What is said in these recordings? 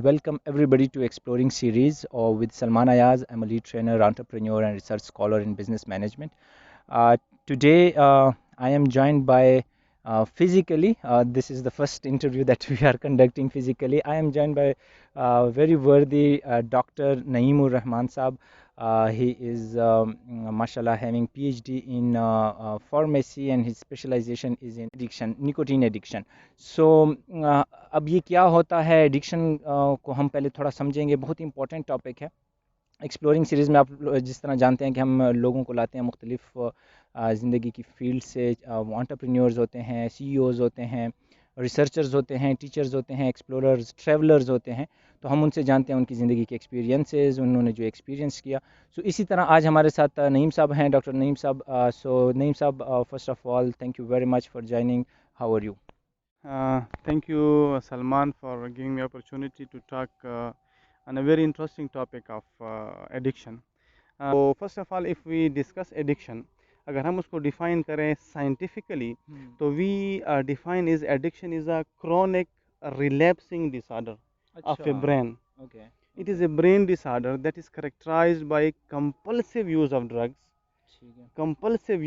welcome everybody to Exploring Series or with Salman Ayaz. I'm a lead trainer, entrepreneur, and research scholar in business management. Today, I am joined by physically, this is the first interview that we are conducting physically. I am joined by very worthy Dr. Naeemur Rahman Saab. He is, mashallah, having PhD in pharmacy and his specialization is in addiction, nicotine addiction. So, अब ये क्या होता है addiction को हम पहले थोड़ा समझेंगे, बहुत ही इंपॉर्टेंट टॉपिक है। एक्सप्लोरिंग सीरीज़ में आप जिस तरह जानते हैं कि हम लोगों को लाते हैं मुख्तलिफ ज़िंदगी की फील्ड से, एंटरप्रेन्योर्स होते हैं, सीईओज़ होते हैं, रिसर्चर्स होते हैं, टीचर्स होते हैं, एक्सप्लोरर्स, ट्रैवलर्स होते हैं। तो हम उनसे जानते हैं उनकी ज़िंदगी के एक्सपीरियंसेस, उन्होंने जो एक्सपीरियंस किया। सो इसी तरह आज हमारे साथ नईम साहब हैं, डॉक्टर नईम साहब। सो नईम साहब, first of all thank you very much for joining. How are you? Thank you, Salman, for giving me opportunity to talk on a very interesting topic of addiction. So, first of all, if we discuss addiction, अगर हम उसको define करें scientifically, तो we define is addiction is a chronic relapsing disorder of a brain. Okay. It is a brain disorder that is characterized by compulsive use of drugs, ठीक है,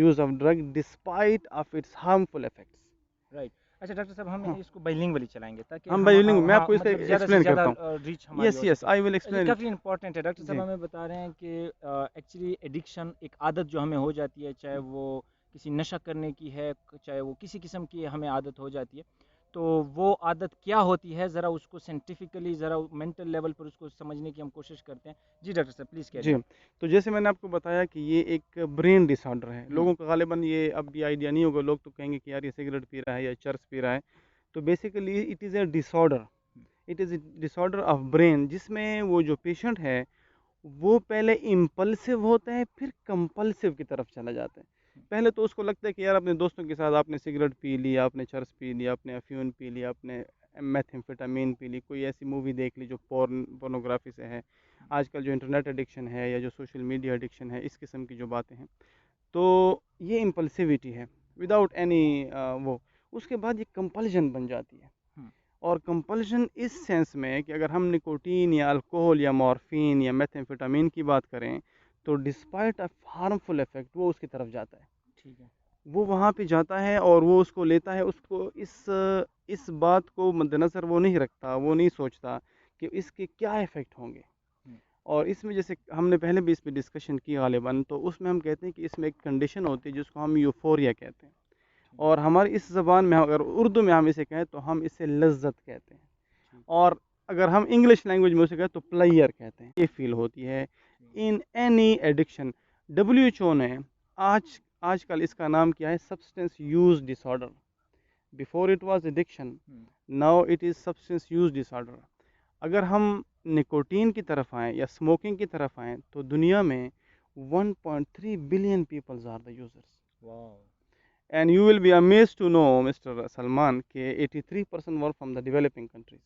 use of drug despite of its harmful effects. Right. अच्छा doctor साहब, हम हाँ, इसको बाइलिंग चलाएंगे ताकि हम हम बाइलिंग मैं हाँ आपको इसका मतलब ज़्यादा से एक्सप्लेन ज़्यादा करता हूँ। रीच हमारी यस हो यस सके। आई विल ये एक्सप्लेन। काफ़ी इंपॉर्टेंट है। डॉक्टर साहब जी हमें बता रहे हैं कि एक्चुअली एडिक्शन एक आदत जो हमें हो जाती है, चाहे वो किसी नशा करने की है, चाहे वो किसी किस्म की हमें आदत हो जाती है, तो वो आदत क्या होती है, ज़रा उसको साइंटिफिकली, ज़रा मेंटल लेवल पर उसको समझने की हम कोशिश करते हैं। जी डॉक्टर साहब प्लीज़ जी, करिए। तो जैसे मैंने आपको बताया कि ये एक ब्रेन डिसऑर्डर है। लोगों को गालिबन ये अब भी आइडिया नहीं होगा, लोग तो कहेंगे कि यार ये सिगरेट पी रहा है या चरस पी रहा है। तो basically it is a disorder, it is disorder of brain, जिसमें वो जो पेशेंट है वो पहले इम्पल्सिव होता है, फिर कंपल्सिव की तरफ चला जाता है। पहले तो उसको लगता है कि यार अपने दोस्तों के साथ आपने सिगरेट पी लिया, आपने चरस पी लिया, आपने अफ्यून पी लिया, आपने मेथेम्फेटामीन पी ली, कोई ऐसी मूवी देख ली जो पोर्नोग्राफी से है। आजकल जो इंटरनेट एडिक्शन है या जो सोशल मीडिया एडिक्शन है, इस किस्म की जो बातें हैं, तो ये इम्पल्सिविटी है विदाउट एनी वो। उसके बाद ये कंपल्जन बन जाती है। और कंपल्शन इस सेंस में कि अगर हम निकोटीन या अल्कोहल या मॉर्फिन या मेथेम्फेटामीन की बात करें, तो डिस्पाइट ऑफ हार्मफुल इफेक्ट वो उसकी तरफ जाता है। ठीक है। वो वहाँ पे जाता है और वो उसको लेता है। उसको इस बात को मद्देनज़र वो नहीं रखता, वो नहीं सोचता कि इसके क्या इफ़ेक्ट होंगे। और इसमें जैसे हमने पहले भी इस पे डिस्कशन की गालिबन, तो उसमें हम कहते हैं कि इसमें एक कंडीशन होती है जिसको हम यूफोरिया कहते हैं। और हमारी इस ज़बान में अगर उर्दू में हम इसे कहें तो हम इसे लज्जत कहते हैं। और अगर हम इंग्लिश लैंग्वेज में उसे कहें तो प्लेयर कहते हैं। ये फील होती है इन एनी एडिक्शन। WHO ने आजकल इसका नाम किया है substance use disorder. Before it was addiction, now it is substance use disorder. अगर हम निकोटीन की तरफ आएँ या स्मोकिंग की तरफ आएँ, तो दुनिया में 1.3 billion peoples are the users. Wow. And you will be amazed to know mister Salman के 83% were from the developing countries.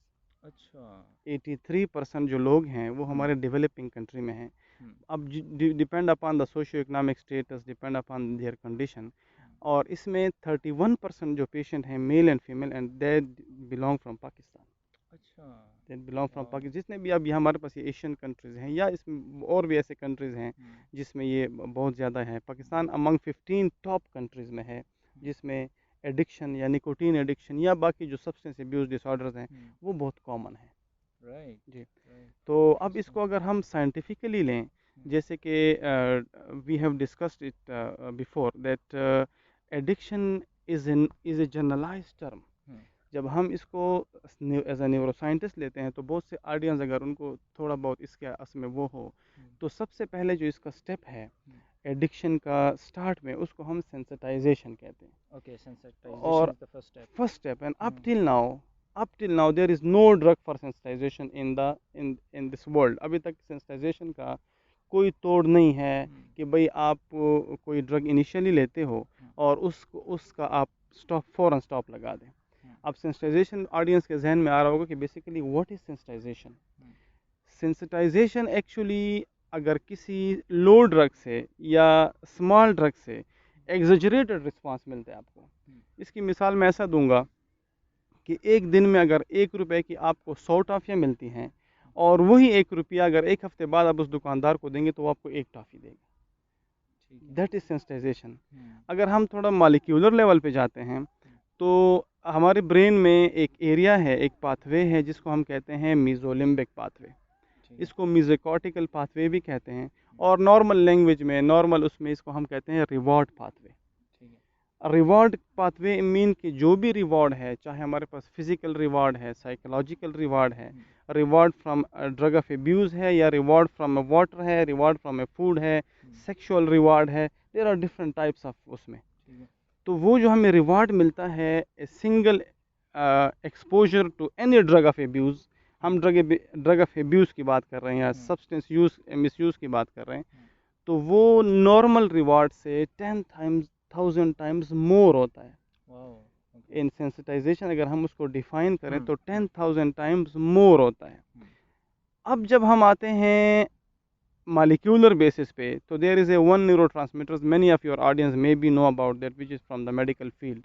अच्छा। 83% जो लोग हैं वो हमारे डेवलपिंग कंट्री में हैं। अब depend upon the socio economic status, depend upon their condition. और इसमें 31% जो पेशेंट हैं male and female, and they belong from Pakistan. अच्छा। They belong from Pakistan. जितने भी अभी हमारे पास ये एशियन कंट्रीज़ हैं या इसमें और भी ऐसे कंट्रीज़ हैं जिसमें ये बहुत ज़्यादा है। पाकिस्तान अमंग 15 टॉप कंट्रीज़ में है जिसमें एडिक्शन या निकोटीन एडिक्शन या बाकी जो सब्सटेंस अब्यूज़ डिसऑर्डर्स हैं वो बहुत कॉमन है। राइट। जी, तो अब इसको अगर हम साइंटिफिकली लें, जैसे कि we have discussed it before that addiction is a generalised term. जब हम इसको एज ए न्यूरो साइंटिस्ट लेते हैं, तो बहुत से ऑडियंस अगर उनको थोड़ा बहुत इसके में वो हो, तो सबसे पहले जो इसका स्टेप है एडिक्शन का स्टार्ट में, उसको हम सेंसिटाइजेशन कहते हैं। ओके, और sensitisation is the first step, and up till now there is no drug for sensitization in this world. अभी तक सेंसिटाइजेशन का कोई तोड़ नहीं है कि भाई आप कोई ड्रग इनिशियली लेते हो और उसका आप फ़ौरन स्टॉप लगा दें। अब सेंसिटाइजेशन ऑडियंस के जहन में आ रहा होगा कि basically what is sensitisation. Sensitisation actually अगर किसी लो ड्रग से या स्मॉल ड्रग से एग्जेजरेटेड रिस्पांस मिलता है आपको। इसकी मिसाल मैं ऐसा दूंगा कि एक दिन में अगर 1 रुपए की आपको 100 टॉफ़ियाँ मिलती हैं और वही 1 रुपया अगर 1 हफ्ते बाद आप उस दुकानदार को देंगे तो वो आपको 1 टॉफ़ी देगा। ठीक है। That is sensitisation. अगर हम थोड़ा मॉलिक्यूलर लेवल पे जाते हैं तो हमारे ब्रेन में एक एरिया है, एक पाथवे है जिसको हम कहते हैं मीज़ोलिम्बिक पाथवे। ठीक है। इसको मीज़ोकॉर्टिकल पाथवे भी कहते हैं और नॉर्मल लैंग्वेज में नॉर्मल उसमें इसको हम कहते हैं रिवॉर्ड पाथवे। ठीक है। रिवॉर्ड पाथवे मीन कि जो भी रिवॉर्ड है, चाहे हमारे पास फिजिकल रिवॉर्ड है, साइकोलॉजिकल रिवॉर्ड है, reward from drug of abuse है, या रिवॉर्ड फ्रॉम वाटर है, रिवॉर्ड फ्रॉम ए फूड है, सेक्सुअल रिवॉर्ड है, there are different types of उसमें। ठीक है। तो वो जो हमें रिवॉर्ड मिलता है a single exposure to any drug of abuse, हम ड्रग ऑफ एब्यूज़ की बात कर रहे हैं या सब्सटेंस यूज़ मिसयूज़ की बात कर रहे हैं, तो वो नॉर्मल रिवॉर्ड से 10,000 टाइम्स मोर होता है। इन सेंसिटाइजेशन अगर हम उसको डिफाइन करें तो 10,000 टाइम्स मोर होता है। अब जब हम आते हैं मॉलिक्यूलर बेसिस पे, तो there is a one neurotransmitter, many of your audience may be know about that which is from the medical field,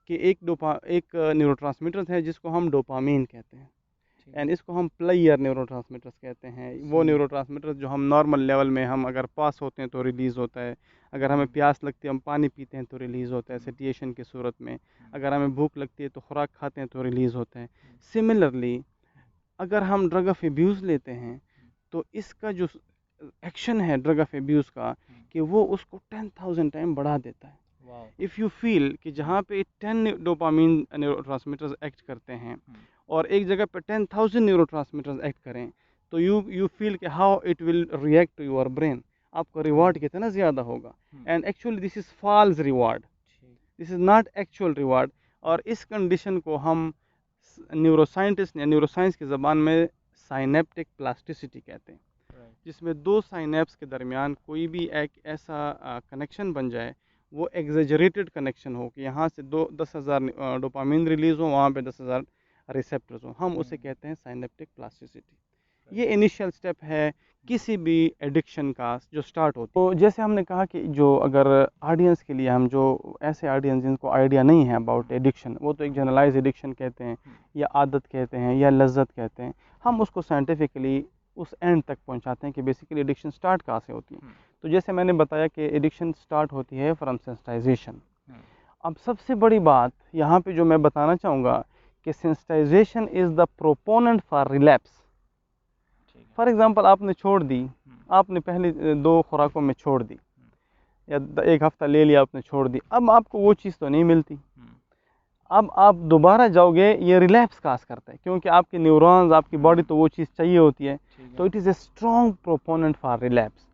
कि एक न्यूरोट्रांसमीटर है जिसको हम डोपामीन कहते हैं, एंड इसको हम प्लेयर न्यूरोट्रांसमीटर्स कहते हैं। वो न्यूरोट्रांसमीटर जो हम नॉर्मल लेवल में हम अगर पास होते हैं तो रिलीज़ होता है, अगर हमें प्यास लगती है हम पानी पीते हैं तो रिलीज़ होता है सेटिएशन की सूरत में, अगर हमें भूख लगती है तो खुराक खाते हैं तो रिलीज़ होता है। सिमिलरली अगर हम ड्रग ऑफ एब्यूज़ लेते हैं तो इसका जो एक्शन है ड्रग ऑफ एब्यूज़ का, कि वो उसको 10,000 टाइम बढ़ा देता है। इफ़ यू फील कि जहाँ पे 10 डोपामीन न्यूरोट्रांसमीटर्स एक्ट करते हैं और एक जगह पे 10,000 न्यूरोट्रांसमीटर्स एक्ट करें, तो यू फील कि how it will react to your brain, आपका रिवॉर्ड कितना ज़्यादा होगा। And actually this is false reward, this is not actual reward. और इस कंडीशन को हम न्यूरोसाइंटिस्ट या न्यूरोसाइंस की ज़बान में साइनेप्टिक प्लास्टिसिटी कहते हैं, जिसमें दो साइनेप्स के दरमियान कोई भी एक ऐसा कनेक्शन बन जाए, वो एग्जेजरेटेड कनेक्शन हो कि यहाँ से 10,000 डोपामिन रिलीज़ हो, वहाँ पे 10,000 रिसेप्टर्स हो, हम उसे कहते हैं साइनेप्टिक प्लास्टिसिटी। ये इनिशियल स्टेप है किसी भी एडिक्शन का जो स्टार्ट होता है। तो जैसे हमने कहा कि जो अगर ऑडियंस के लिए हम जो ऐसे ऑडियंस जिनको आइडिया नहीं है अबाउट एडिक्शन, वो तो एक जनरलाइज एडिक्शन कहते हैं या आदत कहते हैं या लज्जत कहते हैं, हम उसको साइंटिफिकली उस एंड तक पहुंचाते हैं कि बेसिकली एडिक्शन स्टार्ट कहाँ से होती है। तो जैसे मैंने बताया कि एडिक्शन स्टार्ट होती है फ्रॉम सेंसिटाइजेशन। अब सबसे बड़ी बात यहाँ पे जो मैं बताना चाहूँगा कि sensitisation is the proponent for relapse. For example आपने छोड़ दी, आपने पहले 2 खुराकों में छोड़ दी या 1 हफ्ता ले लिया आपने छोड़ दी, अब आपको वो चीज़ तो नहीं मिलती, अब आप दोबारा जाओगे, ये रिलैप्स काज करता है क्योंकि आपके न्यूरॉन्स, आपकी बॉडी तो वो चीज़ चाहिए होती है, तो it is a strong proponent for relapse.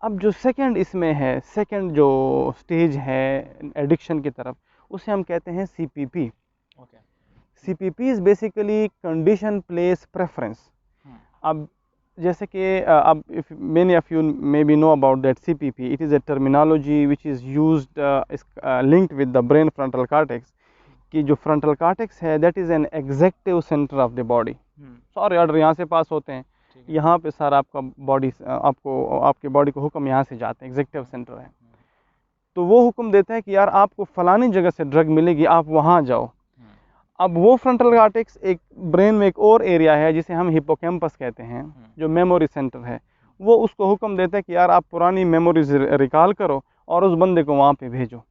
अब जो सेकंड इसमें है, सेकंड जो स्टेज है एडिक्शन की तरफ, उसे हम कहते हैं CPP। CPP is basically condition place preference. अब जैसे कि अब if many of you may be know about that CPP, it is A terminology which is used linked with the brain frontal cortex, कि जो फ्रंटल कॉर्टेक्स है that is an executive centre of the body. सारे order यहाँ से पास होते हैं, यहाँ पे सारा आपका बॉडी, आपको आपके बॉडी को हुक्म यहाँ से जाते हैं, एग्जेक्टिव सेंटर है। तो वो हुक्म देता है कि यार आपको फलानी जगह से ड्रग मिलेगी, आप वहाँ जाओ। अब वो फ्रंटल कॉर्टेक्स एक ब्रेन में एक और एरिया है जिसे हम हिपोकैम्पस कहते हैं, जो मेमोरी सेंटर है, वो उसको हुक्म देता है कि यार आप पुरानी मेमोरीज रिकॉल करो और उस बंदे को वहाँ पे भेजो।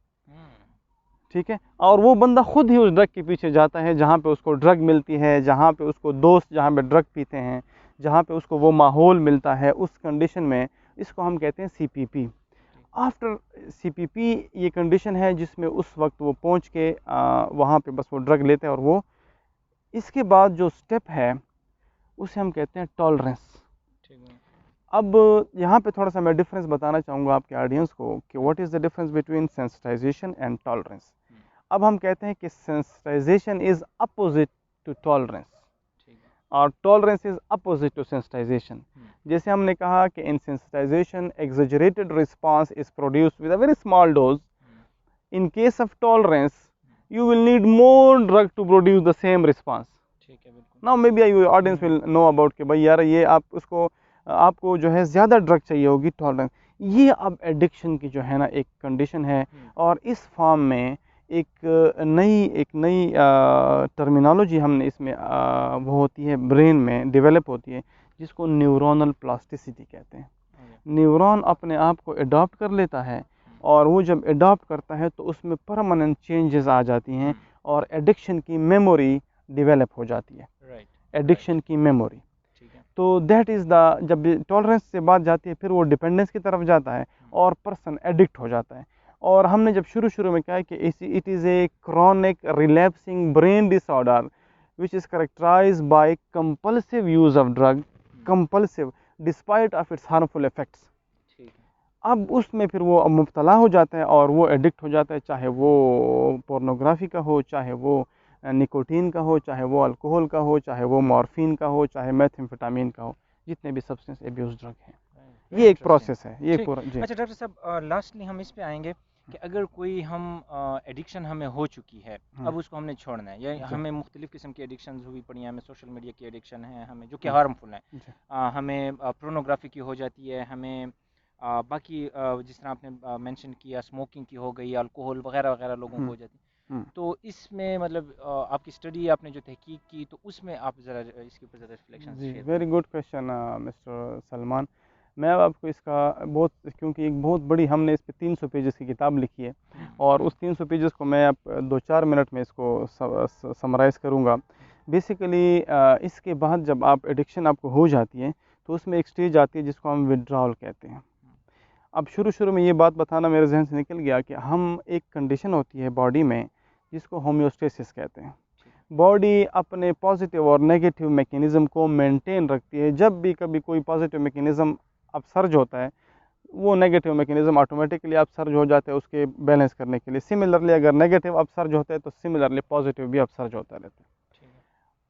ठीक है, और वो बंदा खुद ही उस ड्रग के पीछे जाता है जहाँ पे उसको ड्रग मिलती है, जहाँ पे उसको दोस्त जहाँ पे ड्रग पीते हैं, जहाँ पे उसको वो माहौल मिलता है, उस कंडीशन में इसको हम कहते हैं CPP। आफ्टर CPP ये कंडीशन है जिसमें उस वक्त वो पहुँच के वहाँ पे बस वो ड्रग लेते हैं, और वो इसके बाद जो स्टेप है उसे हम कहते हैं टॉलरेंस। अब यहाँ पे थोड़ा सा मैं डिफरेंस बताना चाहूँगा आपके ऑडियंस को कि what is the difference between sensitization and tolerance. अब हम कहते हैं कि sensitisation is opposite to tolerance और tolerance is opposite to sensitization. जैसे हमने कहा कि in sensitization exaggerated response is produced with a very small dose, in case of tolerance you will need more drug to produce the same response. Now may be I audience will know about कि भाई यार ये आप उसको आपको जो है ज़्यादा ड्रग चाहिए होगी, टॉलरेंस। ये अब एडिक्शन की जो है ना एक कंडीशन है, और इस फॉर्म में एक नई टर्मिनोलॉजी हमने इसमें वो होती है ब्रेन में डेवलप होती है, जिसको न्यूरोनल प्लास्टिसिटी कहते हैं। न्यूरॉन अपने आप को अडॉप्ट कर लेता है, और वो जब अडॉप्ट करता है तो उसमें परमानेंट चेंजेस आ जाती हैं, और एडिक्शन की मेमोरी डेवलप हो जाती है। एडिक्शन की मेमोरी, तो दैट इज़ द, जब टॉलरेंस से बात जाती है फिर वो डिपेंडेंस की तरफ जाता है और पर्सन एडिक्ट हो जाता है। और हमने जब शुरू में कहा कि it is a chronic relapsing brain disorder which is characterised by compulsive use of drug, compulsive despite of its harmful effects. अब उसमें फिर वो मुब्तला हो जाता है और वो एडिक्ट हो जाता है, चाहे वो पोर्नोग्राफी का हो, चाहे वो निकोटीन का हो, चाहे वो अल्कोहल का हो, चाहे वो मॉर्फिन का हो, चाहे मेथाम्फेटामिन का हो, जितने भी सब्सटेंस एब्यूज ड्रग हैं। ये एक प्रोसेस है, ये पूरा जी। अच्छा डॉक्टर साहब, लास्टली हम इस पे आएंगे कि अगर कोई हम एडिक्शन हमें हो चुकी है, अब उसको हमने छोड़ना है, या हमें मुख्तलिफ़ किस्म की एडिक्शन हुई पड़ी हैं, हमें सोशल मीडिया की एडिक्शन है हमें, जो कि हार्मफुल है, हमें पोर्नोग्राफी की हो जाती है, हमें बाकी जिस तरह आपने मेंशन किया स्मोकिंग की हो गई, अल्कोहल वगैरह वगैरह लोगों को हो जाती है, तो इसमें मतलब आपकी स्टडी आपने जो तहकीक की, तो उसमें आप ज़रा इसके ऊपर ज़रा reflection share very good question mister Salman. मैं अब आपको इसका बहुत, क्योंकि एक बहुत बड़ी हमने इस पे 300 पेजेस की किताब लिखी है, और उस 300 पेजेस को मैं अब 2-4 मिनट में इसको समराइज़ करूँगा। बेसिकली इसके बाद जब आप एडिक्शन आपको हो जाती है तो उसमें एक स्टेज आती है जिसको हम विड्रॉल कहते हैं। अब शुरू में ये बात बताना मेरे जहन से निकल गया कि हम एक कंडीशन होती है बॉडी में जिसको होम्योस्टेसिस कहते हैं। बॉडी अपने पॉजिटिव और नेगेटिव मैकेनिज़्म को मेंटेन रखती है। जब भी कभी कोई पॉजिटिव मैकेनिज़्म अपसर्ज होता है, वो नेगेटिव मैकेनिज़्म ऑटोमेटिकली अपसर्ज हो जाता है उसके बैलेंस करने के लिए। सिमिलरली अगर नेगेटिव अपसर्ज होता है तो सिमिलरली पॉजिटिव भी अपसर्ज होता रहता है।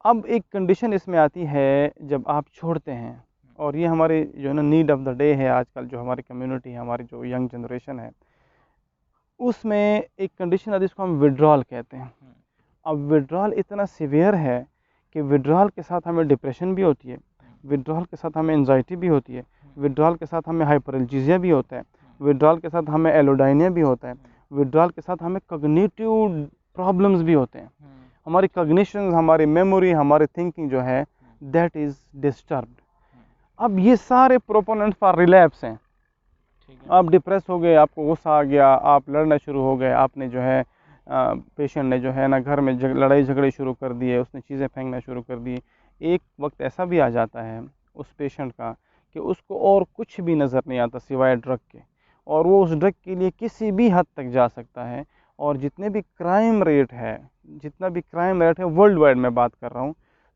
अब एक कंडीशन इसमें आती है जब आप छोड़ते हैं, और ये हमारे जो है ना नीड ऑफ द डे है आजकल, जो हमारी कम्युनिटी है, हमारी जो यंग जनरेशन है, उसमें एक कंडीशन आती है जिसको हम विड्रॉल कहते हैं। अब विड्रॉल इतना सीवियर है कि विड्रॉल के साथ हमें डिप्रेशन भी होती है, विड्रॉल के साथ हमें एंजाइटी भी होती है, विड्रॉल के साथ हमें हाइपरएल्जीजिया भी होता है, विड्रॉल के साथ हमें एलोडाइनिया भी होता है, विड्रॉल के साथ हमें कॉग्निटिव प्रॉब्लम्स भी होते हैं। हमारी कॉग्निशन, हमारी मेमोरी, हमारी थिंकिंग जो है दैट इज़ डिस्टर्ब्ड। अब ये सारे प्रोपोनेंट फॉर रिलैप्स हैं। आप डिप्रेस हो गए, आपको गुस्सा आ गया, आप लड़ना शुरू हो गए, आपने जो है पेशेंट ने जो है ना घर में लड़ाई झगड़े शुरू कर दिए, उसने चीज़ें फेंकना शुरू कर दी। एक वक्त ऐसा भी आ जाता है उस पेशेंट का कि उसको और कुछ भी नज़र नहीं आता सिवाय ड्रग के, और वो उस ड्रग के लिए किसी भी हद तक जा सकता है। और जितने भी क्राइम रेट है, जितना भी क्राइम रेट है वर्ल्ड वाइड में बात कर रहा हूँ,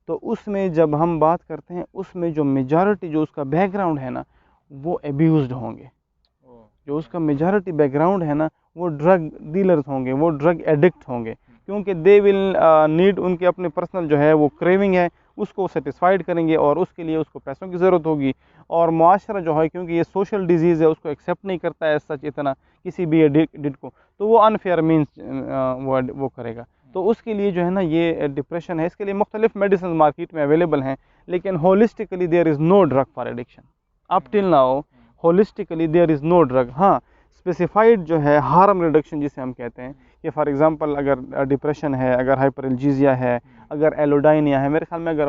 तो उसमें जब हम बात करते हैं उसमें जो मेजॉरिटी जो उसका बैकग्राउंड है ना, वो एब्यूज़्ड होंगे। जो उसका मेजॉरिटी बैकग्राउंड है ना, वो ड्रग डीलर्स होंगे, वो ड्रग एडिक्ट होंगे, क्योंकि दे विल नीड, उनके अपने पर्सनल जो है वो क्रेविंग है, उसको सेटिस्फाइड करेंगे, और उसके लिए उसको पैसों की ज़रूरत होगी। और मुआशरा जो है, क्योंकि ये सोशल डिजीज़ है, उसको एक्सेप्ट नहीं करता है सच इतना किसी भी एडिक्ट को, तो वो अनफेयर मीन्स वो करेगा। तो उसके लिए जो है ना ये डिप्रेशन है, इसके लिए मुख्तलिफ मेडिसिन मार्केट में अवेलेबल हैं, लेकिन holistically there is no drug for addiction up till now. Holistically there is no drug. हाँ, स्पेसिफाइड जो है हार्म रिडक्शन जिसे हम कहते हैं, कि फॉर एग्जांपल अगर डिप्रेशन है, अगर हाइपरएल्जीजिया है, अगर एलोडाइनिया है, मेरे ख्याल में अगर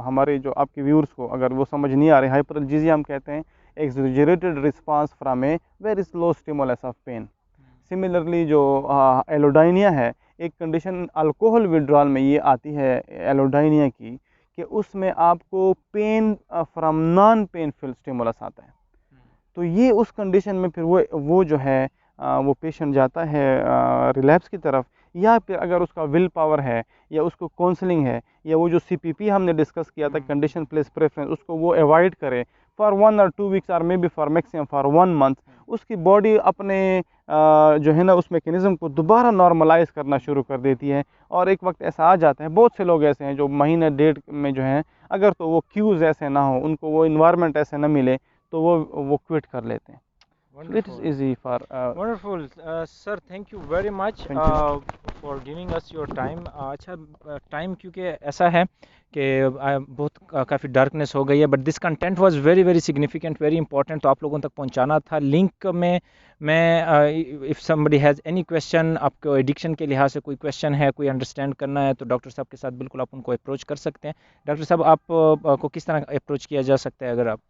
हमारे जो आपके व्यूअर्स को अगर वो समझ नहीं आ रहे, हाइपरएल्जीजिया हम कहते हैं exaggerated response from a very slow stimulus of pain. Similarly जो एलोडाइनिया है, एक कंडीशन अल्कोहल विड्रॉल में ये आती है एलोडाइनिया की, कि उसमें आपको pain from non painful stimulus आता है। तो ये उस कंडीशन में फिर वो जो है वो पेशेंट जाता है रिलैप्स की तरफ, या फिर अगर उसका विल पावर है, या उसको काउंसलिंग है, या वो जो CPP हमने डिस्कस किया था, कंडीशन प्लेस प्रेफरेंस, उसको वो अवॉइड करे फॉर 1 और 2 वीक्स और may be for maximum for 1 month, उसकी बॉडी अपने जो है ना उस मैकेनिज़्म को दोबारा नॉर्मलाइज करना शुरू कर देती है। और एक वक्त ऐसा आ जाता है, बहुत से लोग ऐसे हैं जो महीने डेढ़ में जो हैं, अगर तो वो क्यूज़ ऐसे ना हो, उनको वो इन्वायरमेंट ऐसे ना मिले, तो वो क्विट कर लेते हैं। So it is easy for Wonderful, sir. Thank you very much Thank you. for giving us your time. अच्छा, टाइम क्योंकि ऐसा है कि बहुत काफ़ी डार्कनेस हो गई है, but this content was very very significant, very important, तो आप लोगों तक पहुंचाना था। लिंक में मैं if somebody has any question, आपको एडिक्शन के लिहाज से कोई क्वेश्चन है, कोई अंडरस्टैंड करना है, तो डॉक्टर साहब के साथ बिल्कुल आप उनको अप्रोच कर सकते हैं। डॉक्टर साहब, आप को किस तरह अप्रोच किया जा सकता है अगर आप?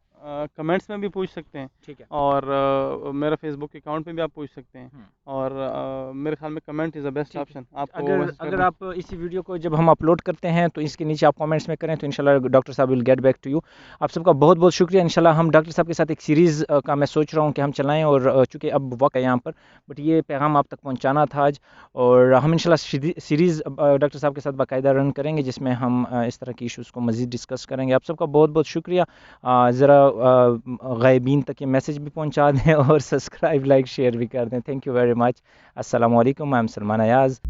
कमेंट्स में भी पूछ सकते हैं, ठीक है। और मेरा फेसबुक अकाउंट पे भी आप पूछ सकते हैं, और मेरे ख्याल में कमेंट इज़ द बेस्ट ठीक है। ऑप्शन आपको अगर मैसेज अगर करना। आप इसी वीडियो को जब हम अपलोड करते हैं तो इसके नीचे आप कमेंट्स में करें तो इंशाल्लाह डॉक्टर साहब will get back to you. आप सबका बहुत बहुत शुक्रिया। इंशाल्लाह हम डॉक्टर साहब के साथ एक सीरीज़ का मैं सोच रहा हूँ कि हम चलाएं, और चूँकि अब वक्त है यहाँ पर, बट ये पैगाम आप तक पहुँचाना था आज, और हम इंशाल्लाह सीरीज़ डॉक्टर साहब के साथ बाकायदा रन करेंगे जिसमें हम इस तरह की इशूज़ को मज़ीद डिस्कस करेंगे। आप सबका बहुत बहुत शुक्रिया। ज़रा गायबीन तक ये मैसेज भी पहुँचा दें और सब्सक्राइब, लाइक, शेयर भी कर दें। Thank you very much. अस्सलाम वालेकुम। I am Salman Ayaz.